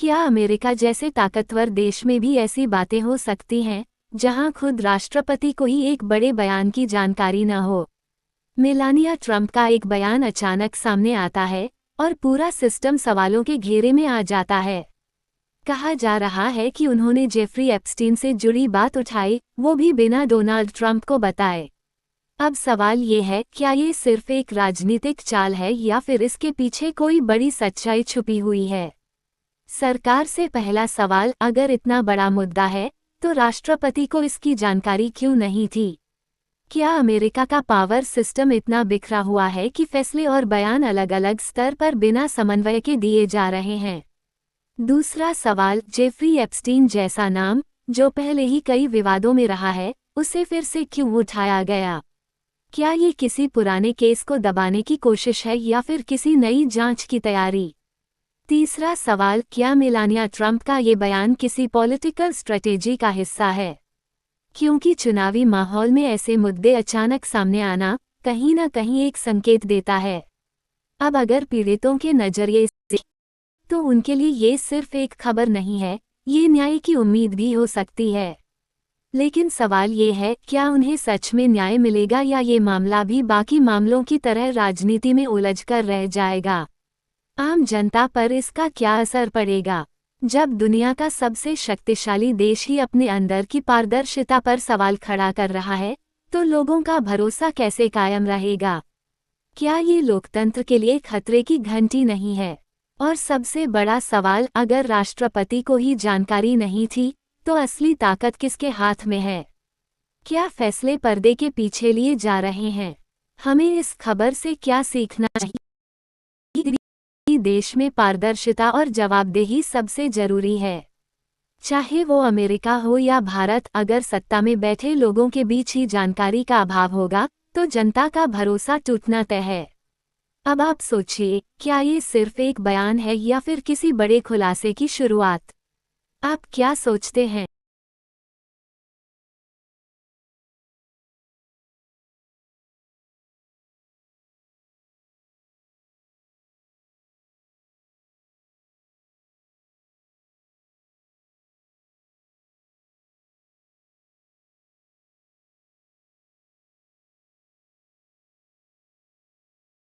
क्या अमेरिका जैसे ताकतवर देश में भी ऐसी बातें हो सकती हैं, जहां खुद राष्ट्रपति को ही एक बड़े बयान की जानकारी न हो? मेलानिया ट्रंप का एक बयान अचानक सामने आता है और पूरा सिस्टम सवालों के घेरे में आ जाता है। कहा जा रहा है कि उन्होंने जेफरी एप्स्टीन से जुड़ी बात उठाई, वो भी बिना डोनाल्ड ट्रंप को बताए। अब सवाल ये है, क्या ये सिर्फ एक राजनीतिक चाल है या फिर इसके पीछे कोई बड़ी सच्चाई छुपी हुई है? सरकार से पहला सवाल, अगर इतना बड़ा मुद्दा है, तो राष्ट्रपति को इसकी जानकारी क्यों नहीं थी? क्या अमेरिका का पावर सिस्टम इतना बिखरा हुआ है कि फैसले और बयान अलग अलग स्तर पर बिना समन्वय के दिए जा रहे हैं? दूसरा सवाल, जेफरी एप्स्टीन जैसा नाम, जो पहले ही कई विवादों में रहा है, उसे फिर से क्यों उठाया गया? क्या ये किसी पुराने केस को दबाने की कोशिश है या फिर किसी नई जांच की तैयारी? तीसरा सवाल, क्या मेलानिया ट्रंप का ये बयान किसी पॉलिटिकल स्ट्रेटेजी का हिस्सा है? क्योंकि चुनावी माहौल में ऐसे मुद्दे अचानक सामने आना कहीं न कहीं एक संकेत देता है। अब अगर पीड़ितों के नजरिए से, तो उनके लिए ये सिर्फ एक खबर नहीं है, ये न्याय की उम्मीद भी हो सकती है। लेकिन सवाल ये है, क्या उन्हें सच में न्याय मिलेगा या ये मामला भी बाकी मामलों की तरह राजनीति में उलझकर रह जाएगा? आम जनता पर इसका क्या असर पड़ेगा? जब दुनिया का सबसे शक्तिशाली देश ही अपने अंदर की पारदर्शिता पर सवाल खड़ा कर रहा है, तो लोगों का भरोसा कैसे कायम रहेगा? क्या ये लोकतंत्र के लिए खतरे की घंटी नहीं है? और सबसे बड़ा सवाल, अगर राष्ट्रपति को ही जानकारी नहीं थी, तो असली ताकत किसके हाथ में है? क्या फैसले पर्दे के पीछे लिए जा रहे हैं? हमें इस खबर से क्या सीखना चाहिए? देश में पारदर्शिता और जवाबदेही सबसे जरूरी है। चाहे वो अमेरिका हो या भारत, अगर सत्ता में बैठे लोगों के बीच ही जानकारी का अभाव होगा, तो जनता का भरोसा टूटना तय है। अब आप सोचिए, क्या ये सिर्फ एक बयान है या फिर किसी बड़े खुलासे की शुरुआत? आप क्या सोचते हैं?